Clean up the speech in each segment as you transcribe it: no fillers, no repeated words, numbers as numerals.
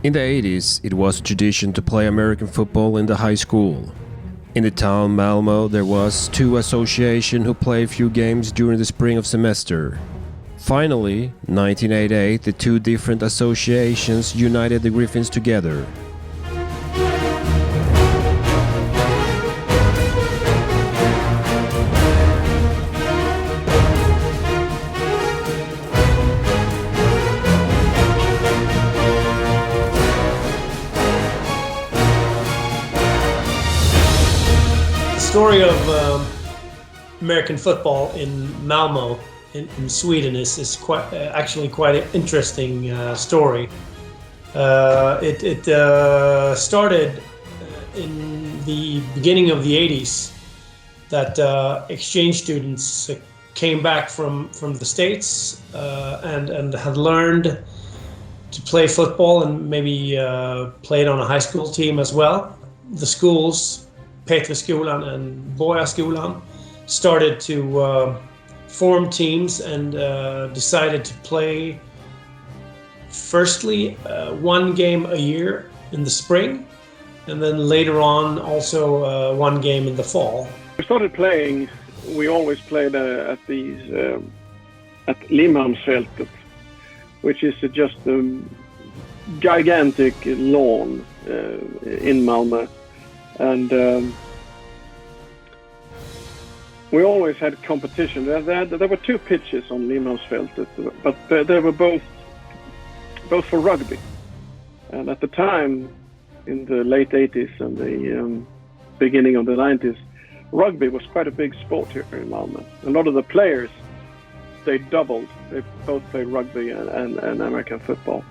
In the 80s, it was a tradition to play American football in the high school. In the town Malmö, there was two associations who played few games during the spring of semester. Finally, 1988, the two different associations united the Griffins together. The story of American football in Malmö in Sweden is actually quite an interesting story. It started in the beginning of the 80s that exchange students came back from the States and had learned to play football and maybe played on a high school team as well. The schools, Preseason and Boyaskolan, started to form teams and decided to play firstly one game a year in the spring, and then later on also one game in the fall. We started playing. We always played at these at Limhamn, which is just a gigantic lawn in Malmö. And we always had competition. There were two pitches on Limhamnsfältet, but they were both for rugby. And at the time, in the late 80s and the beginning of the 90s, rugby was quite a big sport here in Malmö. A lot of the players, they doubled. They both played rugby and American football.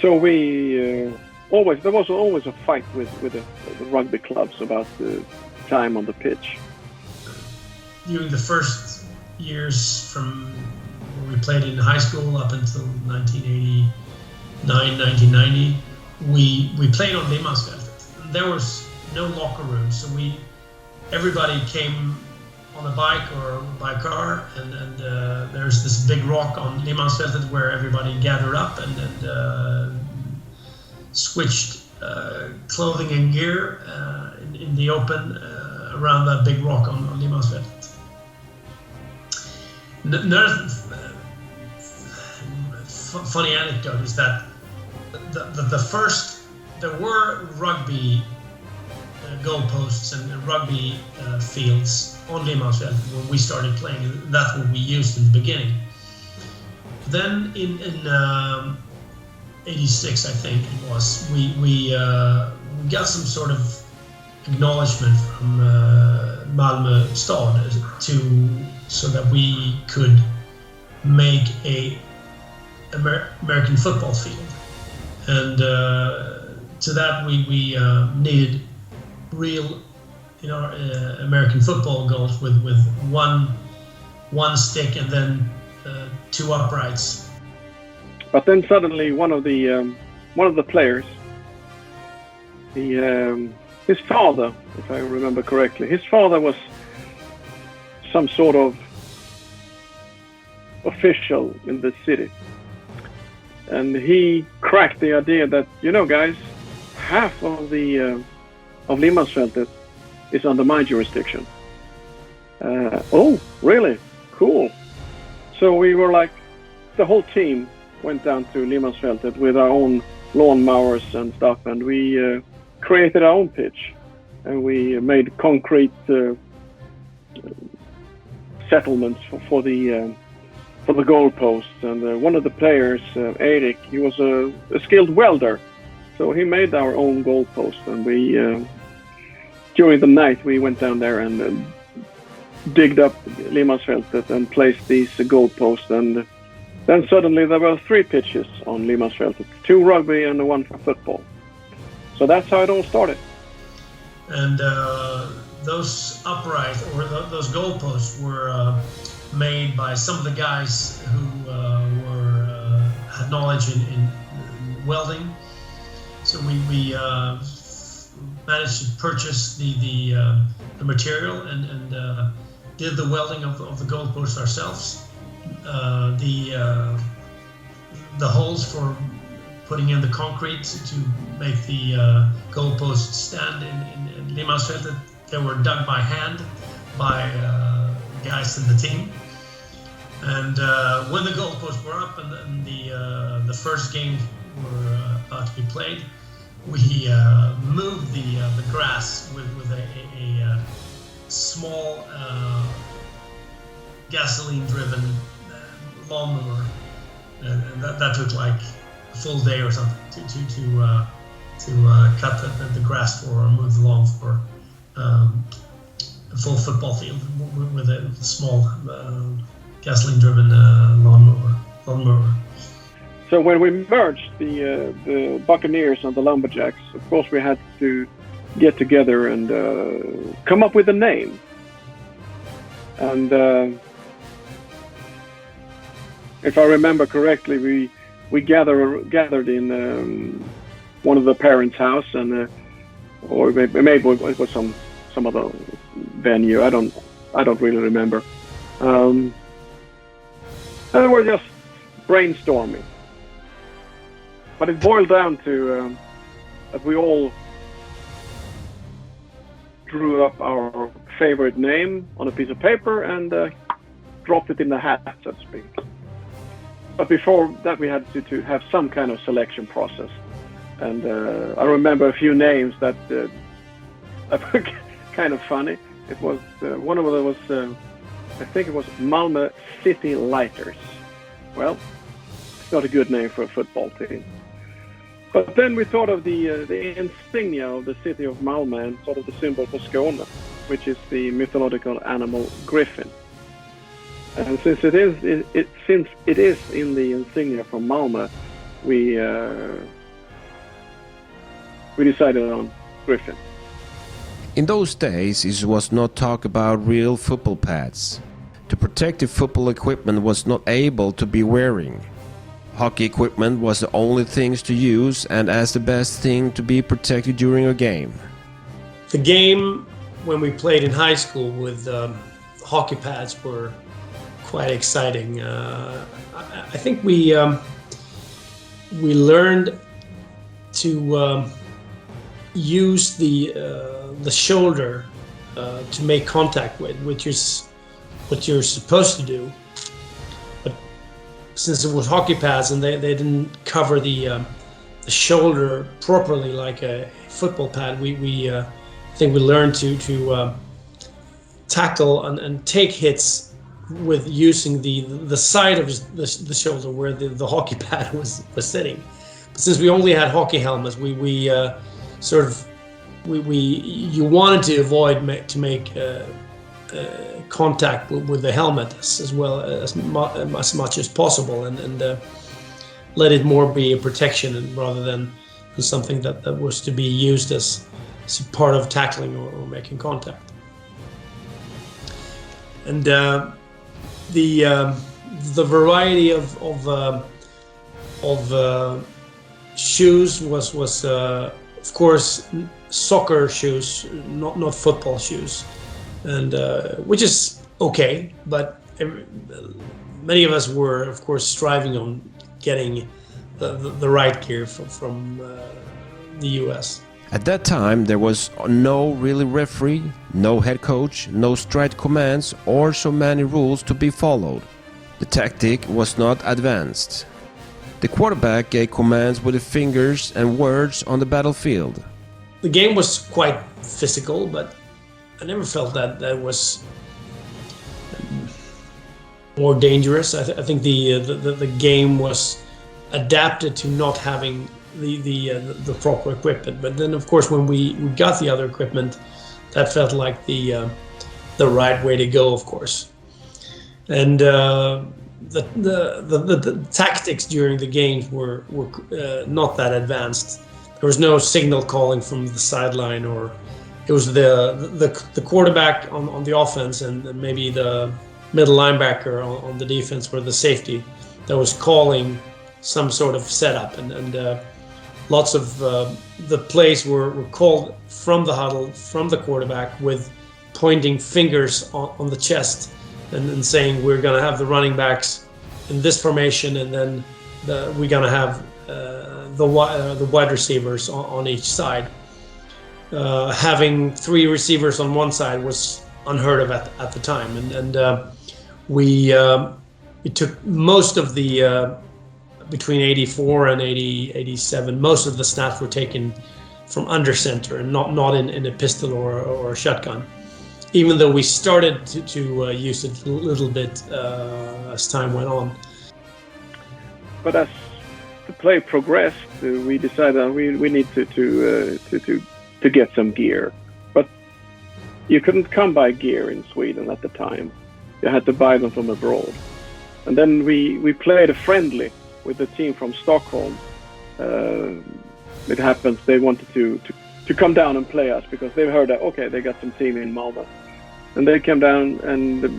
So we... there was always a fight with the rugby clubs about the time on the pitch. During the first years from when we played in high school up until 1989, 1990, we played on Limhamnsfältet. There was no locker room, so everybody came on a bike or by car, and there's this big rock on Limhamnsfältet where everybody gathered up and switched clothing and gear in the open around that big rock on Limhamnsfältet. Another funny anecdote is that there were rugby goalposts and rugby fields on Limhamnsfältet when we started playing. That's what we used in the beginning. Then in 86, I think it was, we got some sort of acknowledgement from Malmö stad so that we could make a American football field, and to that we needed real, American football goals with one stick and then two uprights. But then suddenly one of the players, his father, if I remember correctly, his father was some sort of official in the city, and he cracked the idea that, guys, half of the of Limhamnsfältet is under my jurisdiction. Oh, really? Cool. So we were like, the whole team went down to Limhamnsfältet with our own lawnmowers and stuff, and we created our own pitch, and we made concrete settlements for the goalposts. And one of the players, Eric, he was a skilled welder, so he made our own goalpost, and we during the night we went down there and digged up Limhamnsfältet and placed these goalposts, and then suddenly there were three pitches on Limhamnsfältet, two rugby and one for football. So that's how it all started. And those uprights or those goalposts were made by some of the guys who had knowledge in welding. So we managed to purchase the material and did the welding of the goalposts ourselves. The holes for putting in the concrete to make the goalposts stand in Limhamn. They were dug by hand by guys in the team. And when the goalposts were up and the first game were about to be played, we moved the grass with a small gasoline-driven lawnmower, and that took like a full day or something to cut the grass for or move the lawn for a full football field with a small gasoline-driven lawnmower. So when we merged the Buccaneers and the Lumberjacks, of course we had to get together and come up with a name. And if I remember correctly, we gathered in one of the parents' house, and or maybe it was some other venue. I don't really remember. And we're just brainstorming. But it boiled down to that we all drew up our favorite name on a piece of paper and dropped it in the hat, so to speak. But before that, we had to have some kind of selection process. And I remember a few names that were kind of funny. It was one of them was I think it was Malmö City Lighters. Well, it's not a good name for a football team. But then we thought of the insignia of the city of Malmö and sort of the symbol for Skåne, which is the mythological animal griffin. And since it is in the insignia from Malmö, we decided on griffin. In those days, it was not talk about real football pads. The protective football equipment was not able to be wearing. Hockey equipment was the only things to use and as the best thing to be protected during a game. The game when we played in high school with hockey pads were quite exciting. I think we learned to use the shoulder to make contact with, which is what you're supposed to do. But since it was hockey pads and they didn't cover the shoulder properly like a football pad, we I think we learned to tackle and take hits with using the side of the shoulder where the hockey pad was sitting. But since we only had hockey helmets, we you wanted to avoid to make contact with the helmet as well as much as possible, and let it more be a protection rather than something that was to be used as part of tackling or making contact. And the variety of shoes was of course soccer shoes, not football shoes, and which is okay. But many of us were, of course, striving on getting the right gear from the US. At that time, there was no really referee, no head coach, no straight commands, or so many rules to be followed. The tactic was not advanced. The quarterback gave commands with the fingers and words on the battlefield. The game was quite physical, but I never felt that was more dangerous. I think the game was adapted to not having the proper equipment. But then, of course, when we got the other equipment, that felt like the right way to go, of course. And the tactics during the games were not that advanced. There was no signal calling from the sideline, or it was the quarterback on the offense and maybe the middle linebacker on the defense, or the safety, that was calling some sort of setup, and lots of the plays were called from the huddle, from the quarterback, with pointing fingers on the chest and saying, we're going to have the running backs in this formation, and then we're going to have the wide receivers on each side. Having 3 receivers on one side was unheard of at the time, and we took most of the between 84 and 87. Most of the snaps were taken from under center and not in a pistol or a shotgun. Even though we started to use it a little bit as time went on. But as the play progressed, we decided we need to get some gear. But you couldn't come by gear in Sweden at the time. You had to buy them from abroad. And then we played a friendly with the team from Stockholm. It happens they wanted to come down and play us because they heard that they got some team in Malmö, and they came down.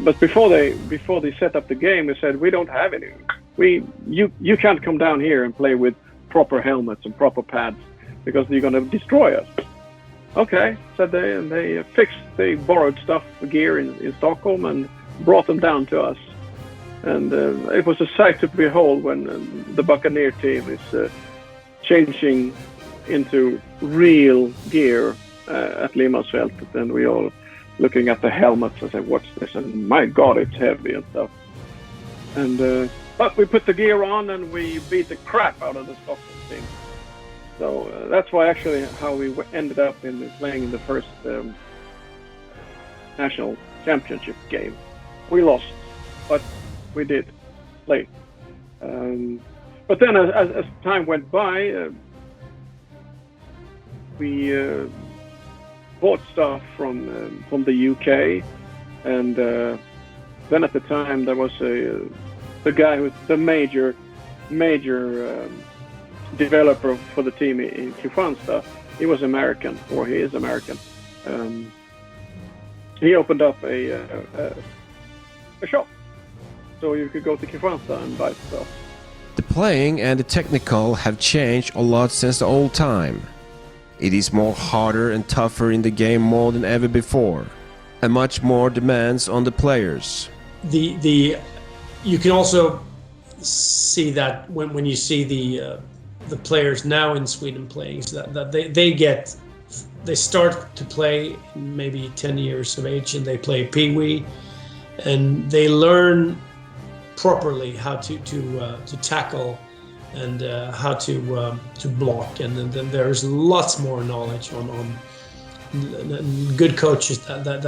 But before they set up the game, they said we don't have any. You can't come down here and play with proper helmets and proper pads because you're going to destroy us. Okay, said they, and they borrowed stuff, gear in Stockholm, and brought them down to us. And it was a sight to behold when the Buccaneer team is changing into real gear at Limhamnsfältet, and we all looking at the helmets and said, "What's this?" And my God, it's heavy and stuff. And but we put the gear on and we beat the crap out of the Stockholm team. So that's why actually how we ended up in playing in the first national championship game. We lost, but we did play. But then as time went by, we bought stuff from the UK, and then at the time there was the guy who was the major developer for the team in Kristianstad. He was American, or he is American. He opened up a shop, so you could go to Kristianstad and buy stuff. The playing and the technical have changed a lot since the old time. It is more harder and tougher in the game more than ever before, and much more demands on the players. You can also see that when you see the players now in Sweden playing, so that they start to play maybe 10 years of age, and they play Pee-wee, and they learn properly how to tackle and how to block, and then there's lots more knowledge on good coaches that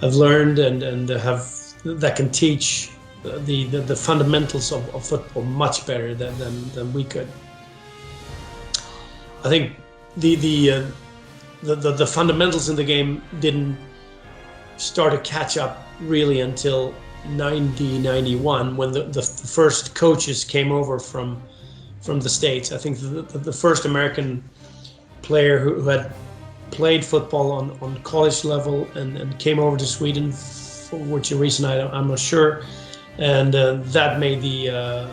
have learned and that can teach the fundamentals of football much better than we could. I think the fundamentals in the game didn't start to catch up really until 1991, when the first coaches came over from the States. I think the first American player who had played football on college level and came over to Sweden, for which reason I'm not sure, and that made the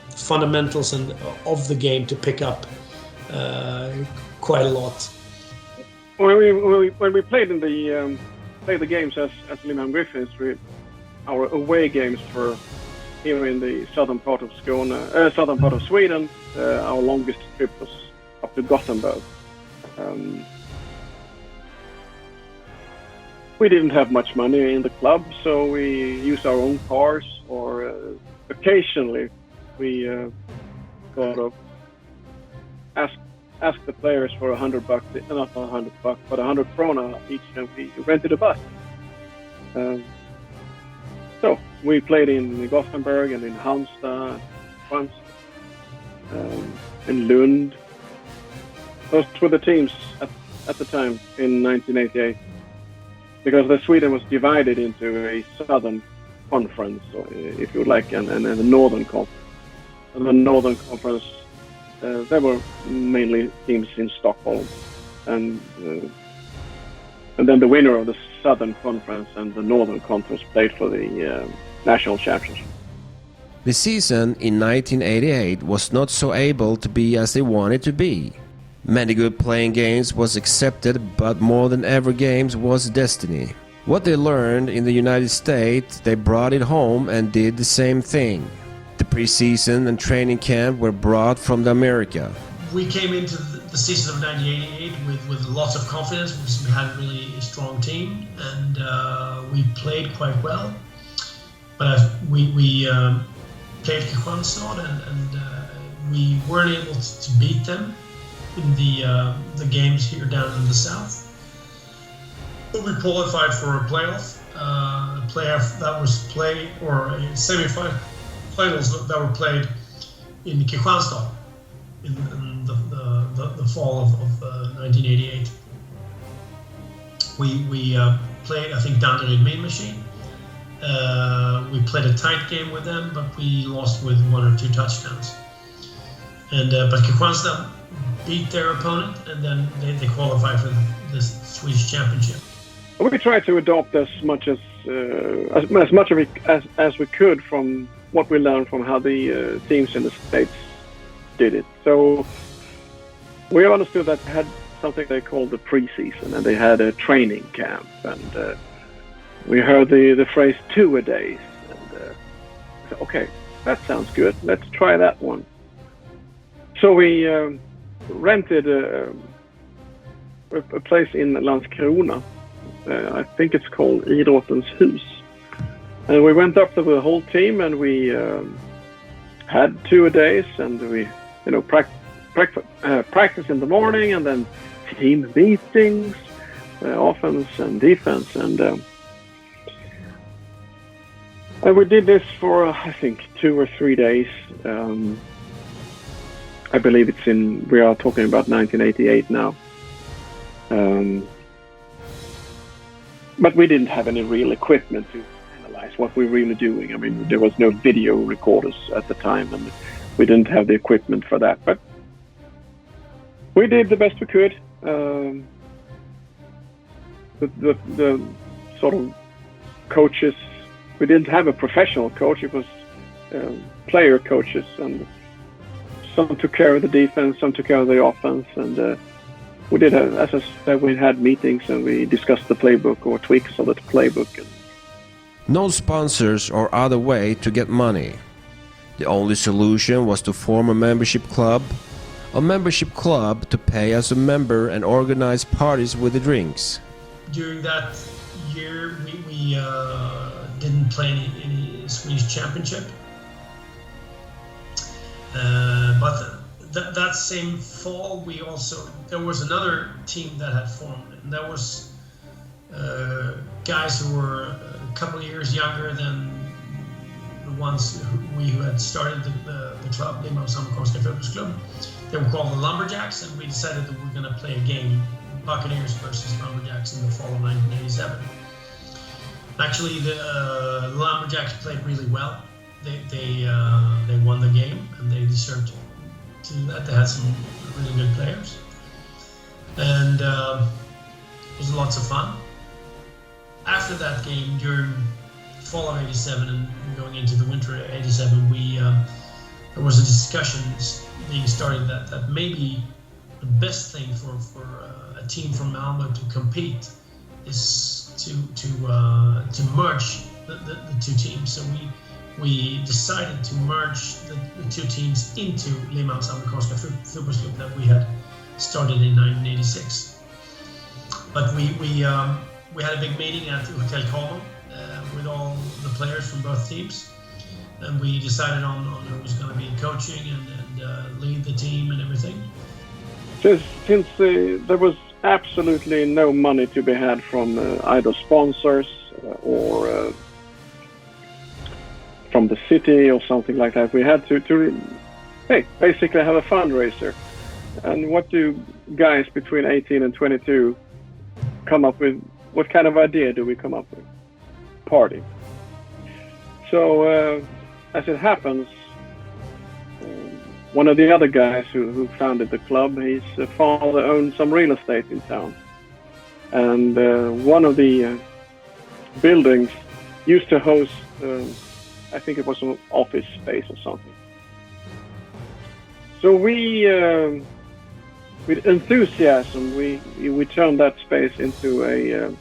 fundamentals of the game to pick up quite a lot. When we played in the games as Limhamn Griffins, our away games for here in the southern part of Sweden, our longest trip was up to Gothenburg. We didn't have much money in the club, so we used our own cars, or occasionally we sort of asked the players for $100, not $100, but 100 krona each, and we rented a bus. So we played in Gothenburg and in Halmstad, once, in Lund. Those were the teams at the time in 1988, because Sweden was divided into a southern conference, if you like, and a northern conference. And the northern conference, there were mainly teams in Stockholm, and then the winner of the Southern Conference and the Northern Conference played for the national championship. The season in 1988 was not so able to be as they wanted to be. Many good playing games was accepted, but more than ever games was destiny. What they learned in the United States, they brought it home and did the same thing. preseason and training camp were brought from America. We came into the season of 1988 with lots of confidence because we had a really strong team, and we played quite well. But we played Kristianstad, and we weren't able to beat them in the games here down in the south. But we qualified for a playoff. A playoff that was played, or semi-finals that were played in Kristianstad in the fall of 1988. We played, I think, down to the main machine. We played a tight game with them, but we lost with 1 or 2 touchdowns. And but Kristianstad beat their opponent, and then they qualified for the Swedish Championship. We tried to adopt as much of it as we could from what we learned from how the teams in the States did it. So we understood that they had something they called the preseason, and they had a training camp, and we heard the phrase two-a-days, and said, okay, that sounds good. Let's try that one. So we rented a place in Landskrona. I think it's called Idrottens Hus. And we went up to the whole team, and we had two-a-days, and we, practice in the morning, and then team meetings, offense and defense, and we did this for I think 2 or 3 days. I believe we are talking about 1988 now. But we didn't have any real equipment to analyze what we were really doing. I mean, there was no video recorders at the time, and we didn't have the equipment for that. But we did the best we could. The sort of coaches, we didn't have a professional coach. It was player coaches, and some took care of the defense, some took care of the offense, and we did, as I said, we had meetings and we discussed the playbook or tweaks of the playbook. No sponsors or other way to get money. The only solution was to form a membership club to pay as a member and organize parties with the drinks. During that year, we didn't play any Swedish Championship. But that same fall, there was another team that had formed, and that was guys who were a couple of years younger than the ones who had started the club, Limhamn Griffins Club. They were called the Lumberjacks, and we decided that we were going to play a game, Buccaneers versus Lumberjacks, in the fall of 1987. Actually, the Lumberjacks played really well. They won the game, and they deserved to do that. They had some really good players, and it was lots of fun. After that game, during the fall of '87 and going into the winter of '87, there was a discussion being started that maybe the best thing for a team from Malmö to compete is to merge the two teams. So we decided to merge the two teams into Limhamn Griffins that we had started in 1986. But we had a big meeting at Hotel Como with all the players from both teams, and we decided on who was going to be coaching and lead the team and everything. Since there was absolutely no money to be had from either sponsors or from the city or something like that, we had to basically have a fundraiser. And what do guys between 18 and 22 come up with? What kind of idea do we come up with? Party. So as it happens, one of the other guys who founded the club, his father owned some real estate in town, and one of the buildings used to host I think it was an office space or something. So with enthusiasm, we turned that space into a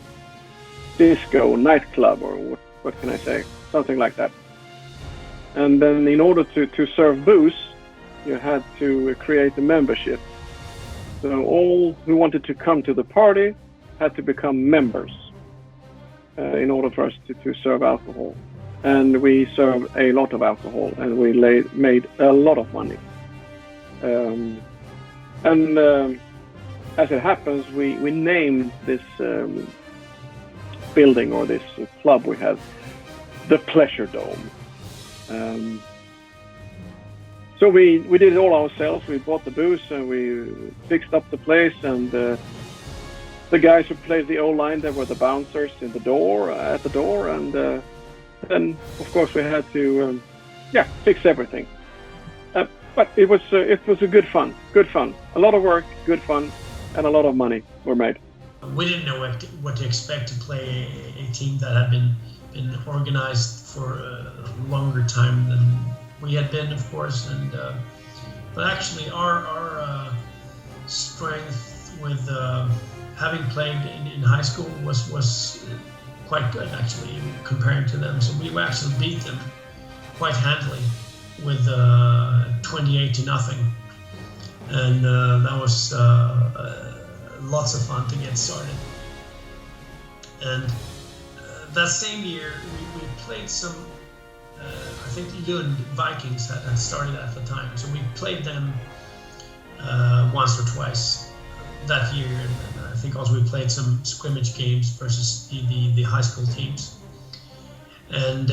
disco nightclub, or what can I say, something like that. And then in order to serve booze, you had to create a membership. So all who wanted to come to the party had to become members in order for us to serve alcohol. And we served a lot of alcohol, and we made a lot of money. As it happens, we named this building, or this club we had, the Pleasure Dome. So we did it all ourselves. We bought the booze and we fixed up the place, and the guys who played the O-line, they were the bouncers at the door, and then of course we had to fix everything. But it was a good fun, a lot of work, good fun, and a lot of money were made. We didn't know what to expect to play a team that had been organized for a longer time than we had been, of course, and but actually our strength with having played in high school was quite good, actually, comparing to them. So we actually beat them quite handily with 28-0, and that was lots of fun to get started. And that same year, we played some. I think Lund Vikings had started at the time, so we played them once or twice that year, and I think also we played some scrimmage games versus the high school teams. And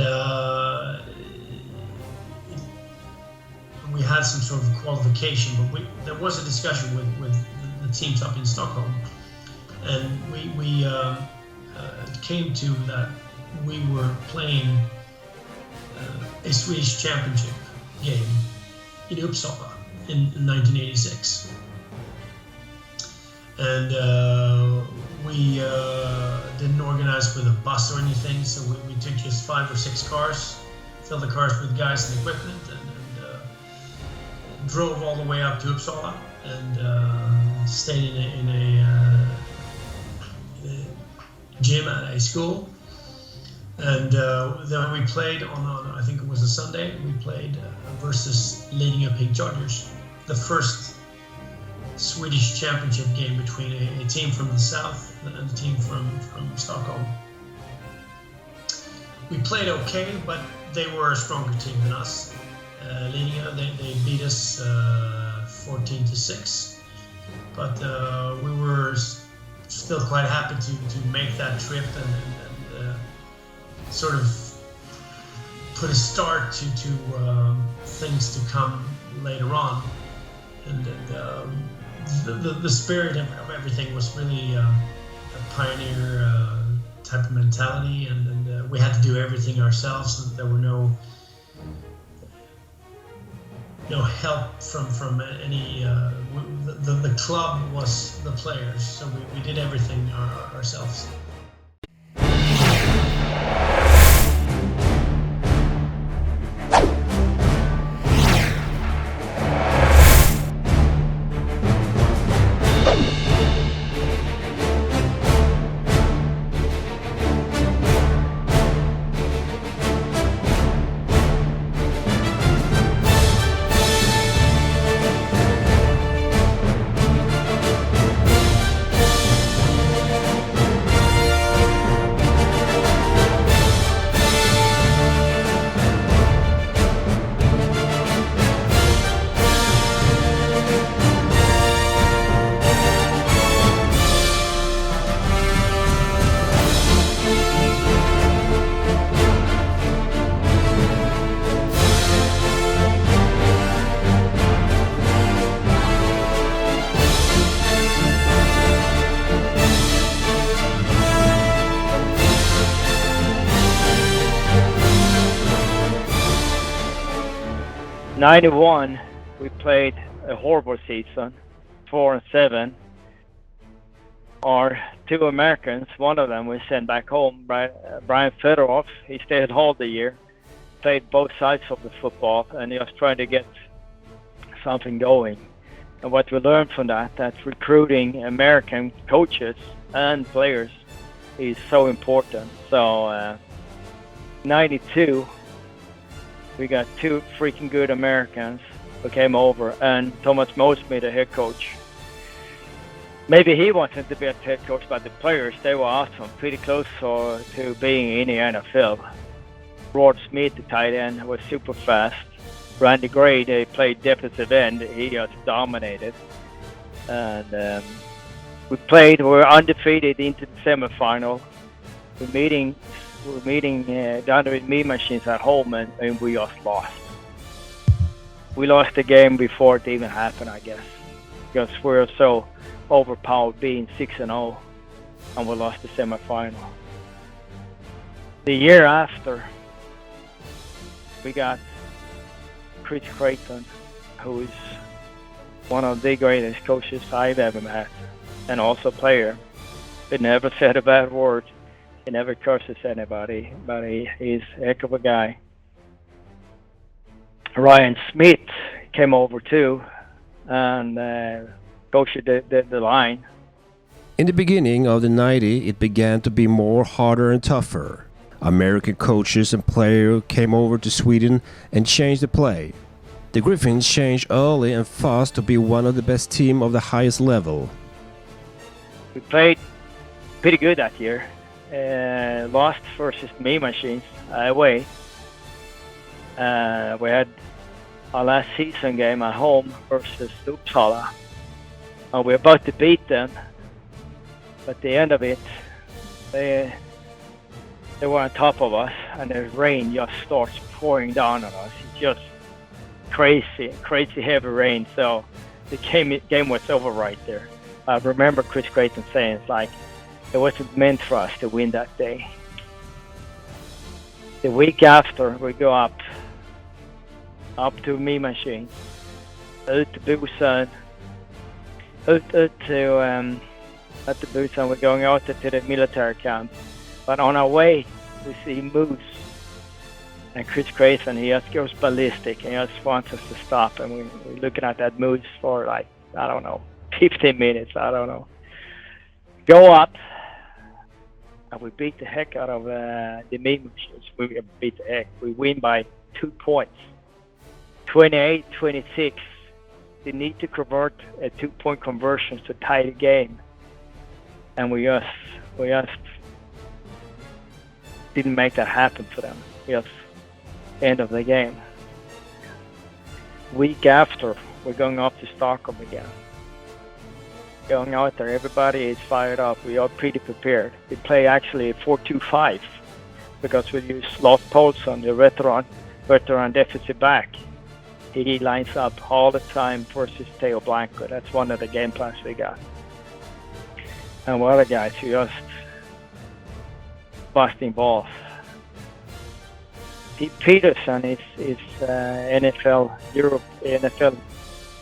we had some sort of qualification, but there was a discussion with the teams up in Stockholm, and we came to that we were playing a Swedish championship game in Uppsala in 1986. And we didn't organize with a bus or anything, so we took just 5 or 6 cars, filled the cars with guys and equipment, and drove all the way up to Uppsala and stayed in a gym at a school. And then we played on, I think it was a Sunday, we played versus Lidingö Pink Chargers, the first Swedish championship game between a team from the south and a team from Stockholm. We played okay, but they were a stronger team than us. Lidingö, they beat us 14-6, but we were still quite happy to make that trip and sort of put a start to things to come later on. And the spirit of everything was really a pioneer type of mentality, and we had to do everything ourselves, and there were no help from any. The club was the players, so we did everything ourselves. '91, we played a horrible season, 4-7. Our 2 Americans, one of them we sent back home, Brian Fedorov. He stayed home the year, played both sides of the football, and he was trying to get something going. And what we learned from that recruiting American coaches and players is so important. So 92, We got 2 freaking good Americans who came over, and Thomas Mosby, the head coach. Maybe he wanted to be a head coach, but the players, they were awesome, pretty close to being in the NFL. Rod Smith, the tight end, was super fast. Randy Gray, they played defensive end. He just dominated. And we were undefeated into the semifinal. We're meeting down with Mean Machines at home, and we just lost. We lost the game before it even happened, I guess, because we were so overpowered, being 6-0, and we lost the semifinal. The year after, we got Chris Creighton, who is one of the greatest coaches I've ever met, and also player. He never said a bad word. He never curses anybody, but he's a heck of a guy. Ryan Smith came over too, and coached the line. In the beginning of the 90s, it began to be more harder and tougher. American coaches and players came over to Sweden and changed the play. The Griffins changed early and fast to be one of the best teams of the highest level. We played pretty good that year. Lost versus Mean Machines away. We had our last season game at home versus Uppsala. We're about to beat them, but at the end of it, they were on top of us, and the rain just starts pouring down on us. It's just crazy heavy rain. So the game was over right there. I remember Chris Creighton saying, it's like, it wasn't meant for us to win that day. The week after, we go up to Mean Machine, out to Busan, at the Busan, we're going out to the military camp. But on our way, we see moose. And Chris Creighton, he just goes ballistic, and he just wants us to stop. And we're looking at that moose for like, I don't know, 15 minutes, I don't know. Go up, and we beat the heck out of the Mean Machines. We beat the heck. We win by 2 points. 28-26. They need to convert a 2-point conversion to tie the game. And we just didn't make that happen for them. Just end of the game. Week after, we're going up to Stockholm again. Going out there, everybody is fired up. We are pretty prepared. We play actually 4-2-5 because we use Lars Paulsson, the veteran defensive back. He lines up all the time versus Theo Blanco. That's one of the game plans we got. And one other guys who just busting balls. Pete Peterson is NFL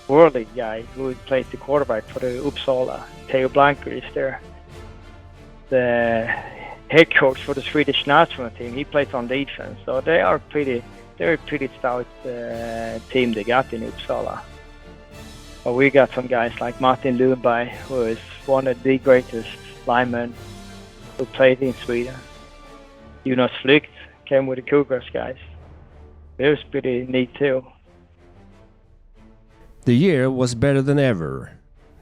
World League guy who plays the quarterback for the Uppsala. Theo Blanco is there. The head coach for the Swedish national team, he plays on defense. So they're a pretty stout team they got in Uppsala. But we got some guys like Martin Lundberg, who is one of the greatest linemen who played in Sweden. Jonas Flykt came with the Cougars guys. It was pretty neat too. The year was better than ever.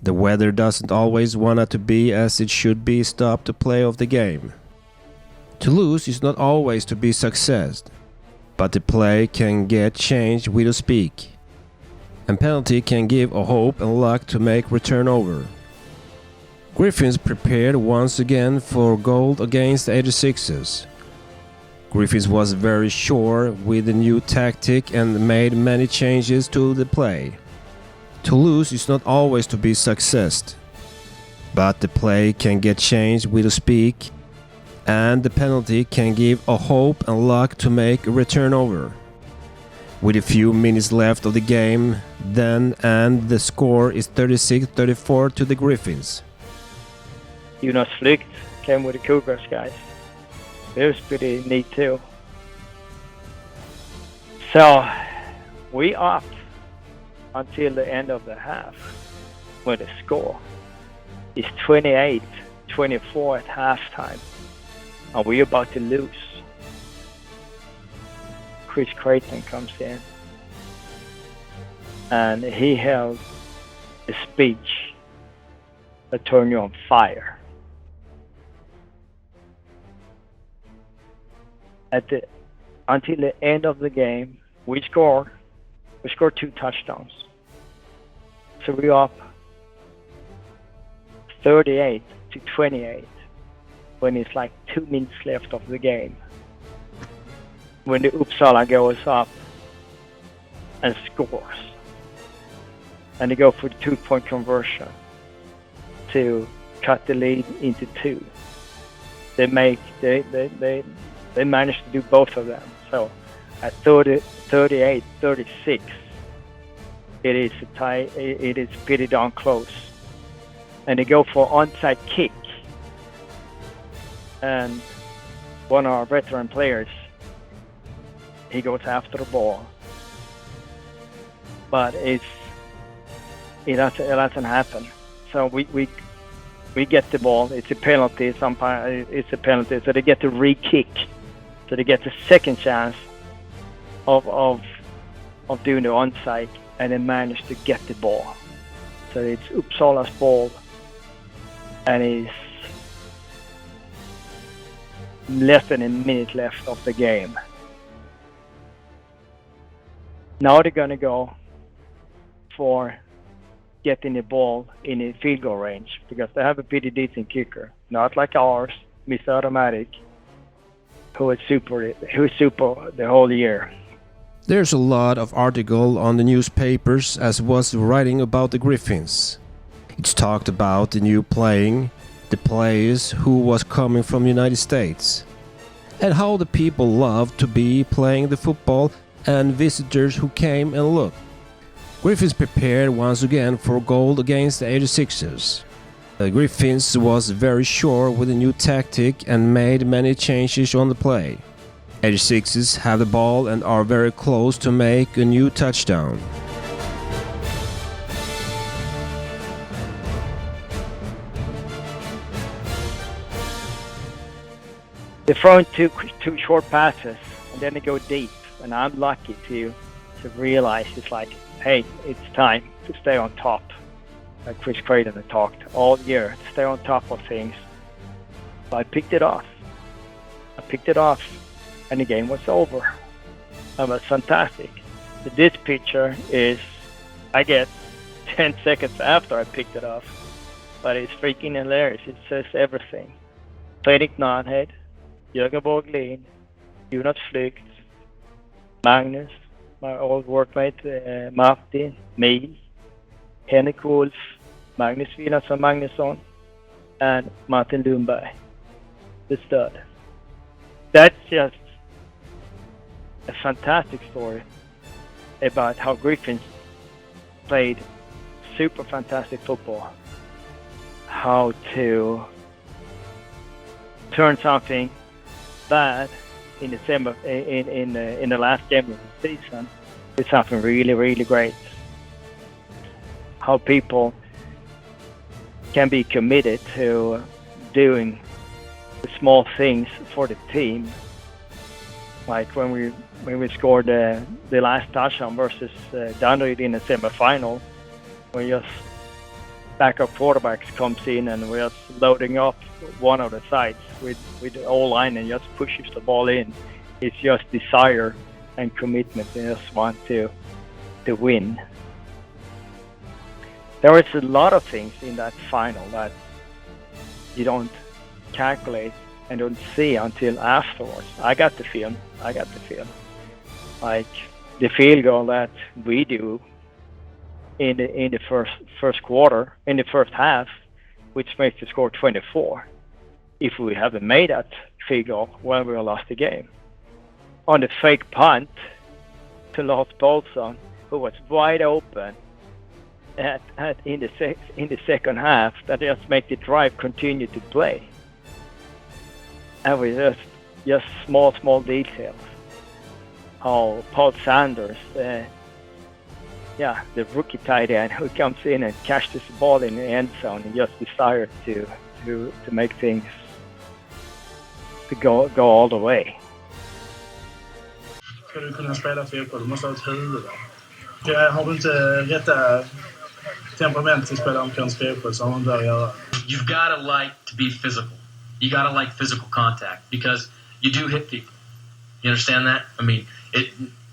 The weather doesn't always want it to be as it should be. Stop the play of the game. To lose is not always to be success, but the play can get changed with a speak. And penalty can give a hope and luck to make return over. Griffins prepared once again for gold against the 86ers. Griffins was very sure with the new tactic and made many changes to the play. To lose is not always to be success, but the play can get changed with a speak, and the penalty can give a hope and luck to make a return over. With a few minutes left of the game, then, and the score is 36-34 to the Griffins. Jonas Flykt came with the Cougars guys. It was pretty neat too. So we up until the end of the half with the score is 28-24 at halftime, and we're about to lose. Chris Creighton comes in, and he held a speech that turned you on fire. Until the end of the game, we scored 2 touchdowns. So we're up 38-28 when it's like 2 minutes left of the game. When the Uppsala goes up and scores. And they go for the 2-point conversion to cut the lead into 2. They managed to do both of them. So at 38-36, it is a tie. It is pretty darn close. And they go for onside kick. And one of our veteran players, he goes after the ball. But it doesn't happen. So we get the ball. It's a penalty. Sometimes it's a penalty. So they get the re-kick. So they get the second chance of doing the onside, and they manage to get the ball. So it's Uppsala's ball, and it's less than a minute left of the game. Now they're gonna go for getting the ball in a field goal range because they have a pretty decent kicker, not like ours, Mr. Automatic, who is super the whole year. There's a lot of article on the newspapers as was writing about the Griffins. It's talked about the new playing, the players who was coming from the United States, and how the people loved to be playing the football and visitors who came and looked. Griffins prepared once again for goal against the 86ers. The Griffins was very sure with a new tactic and made many changes on the play. 86ers have the ball and are very close to make a new touchdown. They throw two short passes and then they go deep. And I'm lucky to realize it's like, hey, it's time to stay on top. Like Chris Creighton had talked all year, to stay on top of things. So I picked it off, and the game was over. It was fantastic. So this picture is, I guess, 10 seconds after I picked it off. But it's freaking hilarious. It says everything. Fredrik Narnhed, Jörgen Borglin, Jonas Flygt, Magnus, my old workmate, Martin, me, Henrik Wolf, Magnus Wilhelmsson Magnusson, and Martin Lundberg, the stud. That's just a fantastic story about how Griffins played super fantastic football. How to turn something bad in December in the last game of the season is something really, really great. How people can be committed to doing the small things for the team. Like when we scored the last touchdown versus Danderyd in the semi-final, we just backup quarterbacks comes in and we're just loading up one of the sides with the O-line and just pushes the ball in. It's just desire and commitment. They just want to win. There is a lot of things in that final that you don't calculate and don't see until afterwards. I got the film. Like the field goal that we do in the first quarter, in the first half, which makes the score 24. If we haven't made that field goal, well, we lost the game. On the fake punt to Lars Paulsson, who was wide open in the second half, that just make the drive continue to play. And we just small details. How Paul Sanders, the rookie tight end, who comes in and catches the ball in the end zone and just desires to make things to go all the way. Ska du kunna spela fotboll, du måste ha ett huvud där. Har du inte rätta temperament till att spela amerikansk fotboll så har man bör göra. You've got to like to be physical. You got to like physical contact because you do hit people. You understand that? I mean,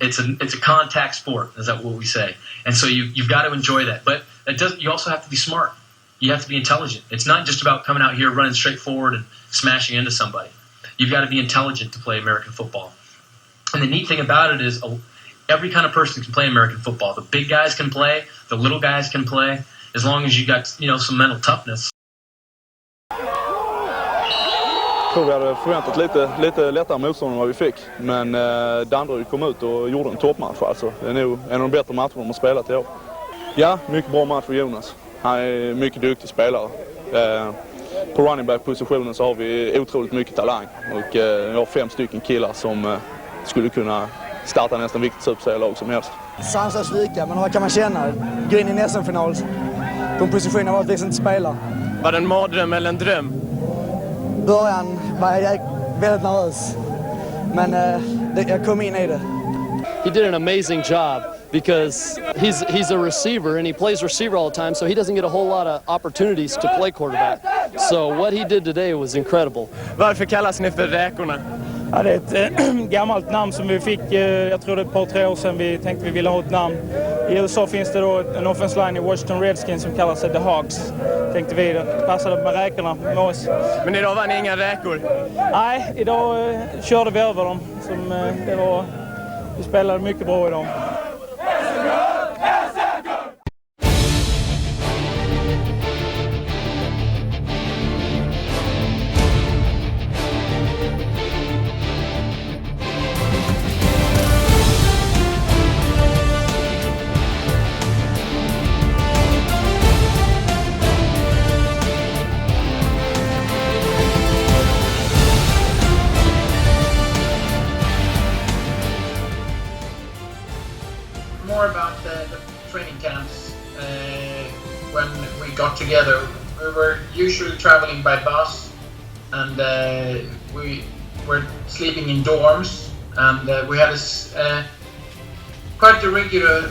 it's a contact sport. Is that what we say? And so you've got to enjoy that. But you also have to be smart. You have to be intelligent. It's not just about coming out here running straight forward and smashing into somebody. You've got to be intelligent to play American football. And the neat thing about it is every kind of person can play American football. The big guys can play. The little guys can play. As long as you got, some mental toughness. Jag tror vi hade förväntat lite lättare motstånd än vad vi fick. Men Danderyd kom ut och gjorde en toppmatch. Alltså. Det är nog en av de bättre matcherna de har spelat i år. Ja, mycket bra match för Jonas. Han är en mycket duktig spelare. På running back-positionen så har vi otroligt mycket talang. Och jag har 5 stycken killar som skulle kunna starta nästan vilket superserielag som helst. Sanslöst lika, men vad kan man känna? Gå in i en SM-final på en position jag vanligtvis inte spelar. Var det en mardröm eller en dröm? Början var jag väldigt nervös, men jag kom in i det. He did an amazing job because he's a receiver and he plays receiver all the time, so he doesn't get a whole lot of opportunities to play quarterback. So what he did today was incredible. Varför kallas ni för räkorna? Ja, det är ett gammalt namn som vi fick, jag tror det är ett par 3 år sedan vi tänkte vi ville ha ett namn. I USA finns det då en offensive line i Washington Redskins som kallar sig The Hogs. Tänkte vi, det passade med räkorna med oss. Men idag var ni inga räkor? Nej, idag körde vi över dem. Vi spelade mycket bra idag. More about the training camps when we got together. We were usually traveling by bus, and we were sleeping in dorms, and we had quite a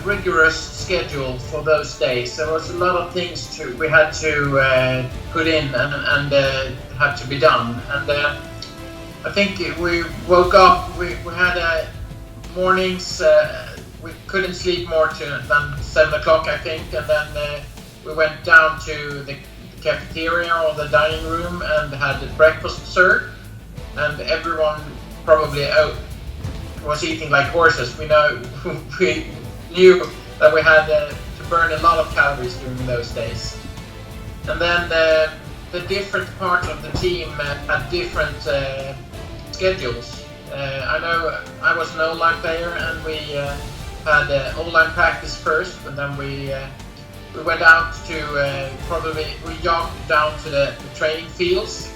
rigorous schedule for those days. There was a lot of things we had to put in and had to be done. And I think we woke up. We had mornings. We couldn't sleep more than 7 o'clock, I think, and then we went down to the cafeteria or the dining room and had breakfast served, and everyone probably was eating like horses. We knew that we had to burn a lot of calories during those days. And then the different parts of the team had different schedules. I know I was an O-line player, and we had O-line practice first, and then we went out to we jogged down to the training fields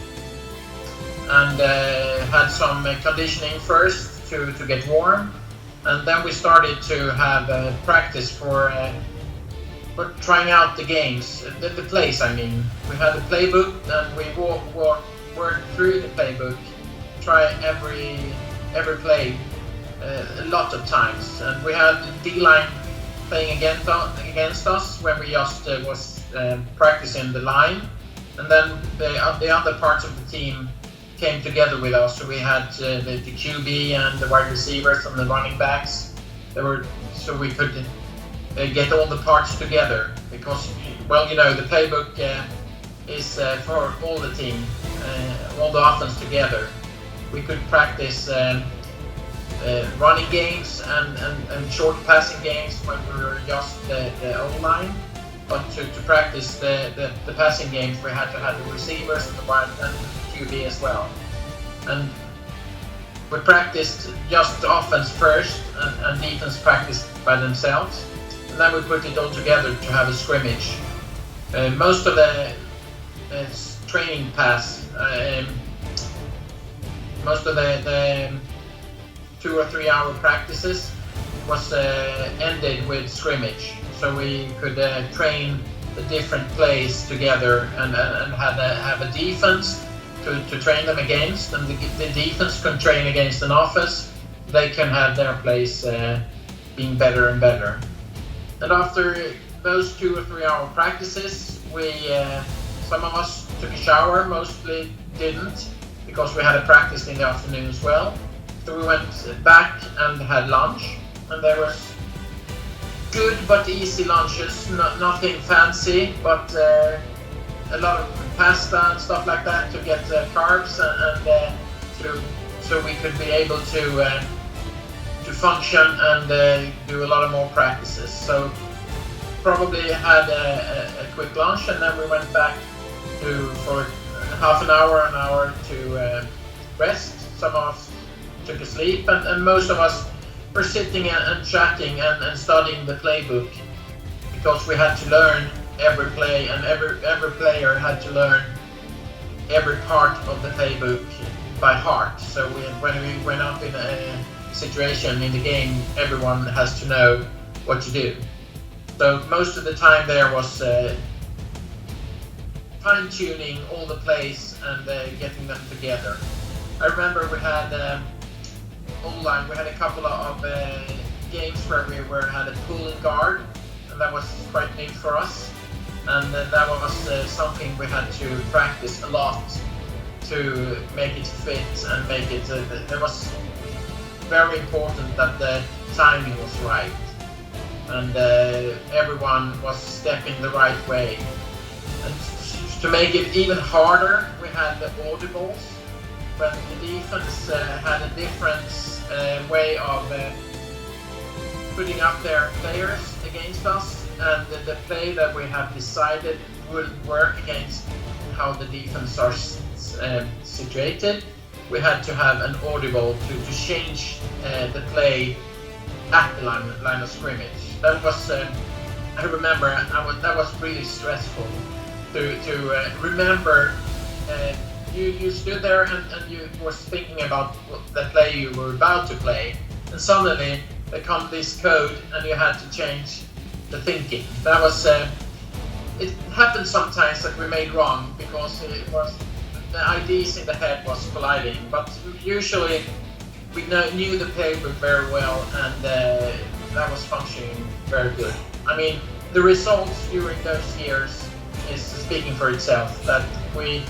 and had some conditioning first to get warm, and then we started to have practice for trying out the games, the plays. I mean, we had a playbook, and we worked through the playbook, try every play. A lot of times, and we had D-line playing against us when we just was practicing the line, and then the other parts of the team came together with us. So we had the QB and the wide receivers and the running backs. So we could get all the parts together, because the playbook is for all the team, all the offense together. We could practice running games and short passing games when we were just the O-line, but to practice the passing games we had to have the receivers and the wide and the QB as well. And we practiced just offense first, and defense practiced by themselves, and then we put it all together to have a scrimmage. Most of the training pass, most of the 2 or 3 hour practices was ended with scrimmage, so we could train the different plays together and have a defense to train them against, and the defense can train against an offense, they can have their place being better and better. And after those 2 or 3 hour practices, some of us took a shower, mostly didn't, because we had a practice in the afternoon as well. So we went back and had lunch, and there was good but easy lunches, nothing fancy, but a lot of pasta and stuff like that to get carbs and so we could be able to function and do a lot of more practices. So probably had a quick lunch, and then we went back for half an hour to rest. Some of us took a sleep, and most of us were sitting and chatting and studying the playbook, because we had to learn every play, and every player had to learn every part of the playbook by heart. So when we went up in a situation in the game, everyone has to know what to do. So most of the time there was fine-tuning all the plays and getting them together. I remember we had online, we had a couple of games where we had a pulling guard, and that was quite new for us. And that was something we had to practice a lot to make it fit and make it. It was very important that the timing was right, and everyone was stepping the right way. And to make it even harder, we had the audibles, when the defense had a different way of putting up their players against us, and the play that we have decided would work against how the defense are situated. We had to have an audible to change the play at the line of scrimmage. That was, I remember, that was really stressful to remember. You stood there and you was thinking about the play you were about to play, and suddenly there comes this code and you had to change the thinking. That was, it happened sometimes that we made wrong because it was the ideas in the head was colliding, but usually we knew the playbook very well, and that was functioning very good. I mean, the results during those years is speaking for itself. That we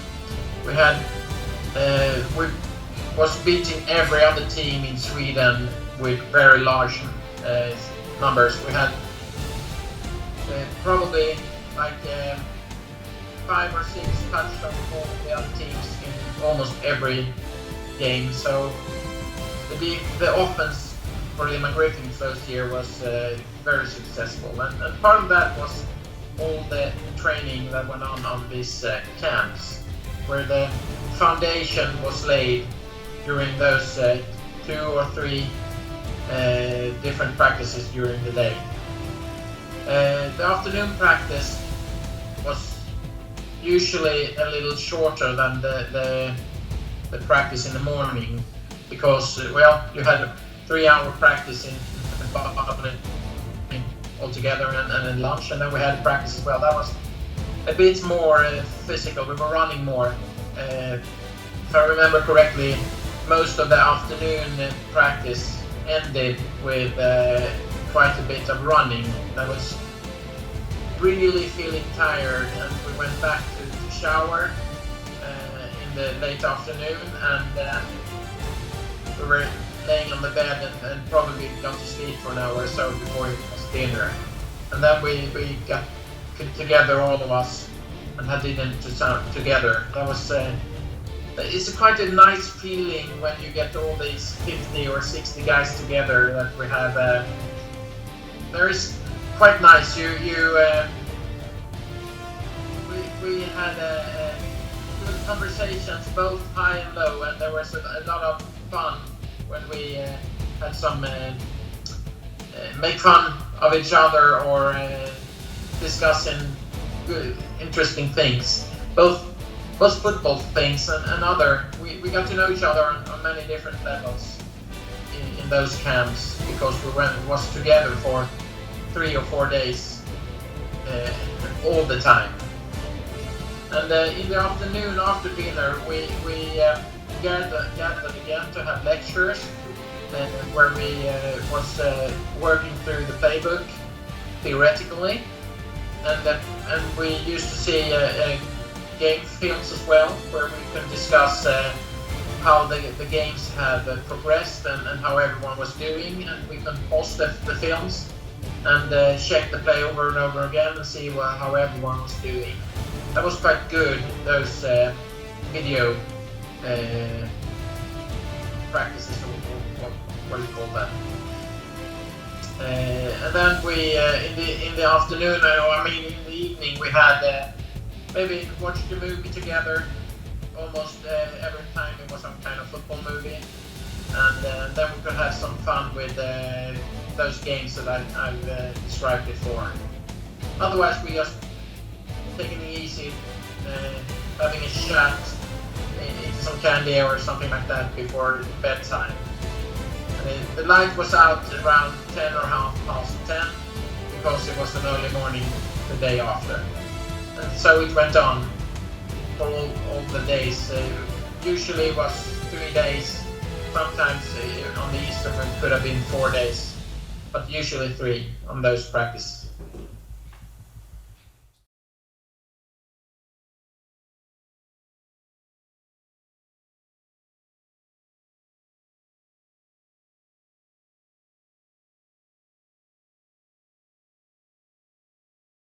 was beating every other team in Sweden with very large numbers. We had probably like 5 or 6 touchdowns for the other teams in almost every game. So the offense for Limhamn Griffins those years was very successful, and part of that was all the training that went on these camps, where the foundation was laid during those 2 or 3 different practices during the day. The afternoon practice was usually a little shorter than the practice in the morning, because you had a 3-hour practice in altogether, and then lunch, and then we had practice as well. That was a bit more physical. We were running more. If I remember correctly, most of the afternoon practice ended with quite a bit of running. I was really feeling tired, and we went back to shower in the late afternoon, and we were laying on the bed and probably got to sleep for an hour or so before it was dinner. And then we got together, all of us, and had dinner together. That was it's quite a nice feeling when you get all these 50 or 60 guys together that we have. There is quite nice. We had good conversations, both high and low, and there was a lot of fun when we had some make fun of each other or discussing good, interesting things, both football things and other. We got to know each other on many different levels in those camps, because we was together for 3 or 4 days all the time. And in the afternoon after dinner, we gathered again to have lectures, where we was working through the playbook theoretically, and we used to see game films as well, where we can discuss how the games have progressed and how everyone was doing, and we can pause the films and check the play over and over again and see how everyone was doing. That was quite good, those video practices, or what do you call that? And then we, in the afternoon, in the evening, we had maybe watched the movie together. Almost every time it was some kind of football movie, and then we could have some fun with those games that I've described before. Otherwise, we just taking it easy, having a chat, eating some candy or something like that before bedtime. The light was out around 10 or half past 10 because it was an early morning the day after. And so it went on for all the days. Usually it was 3 days. Sometimes on the Easter it could have been 4 days, but usually 3 on those practices.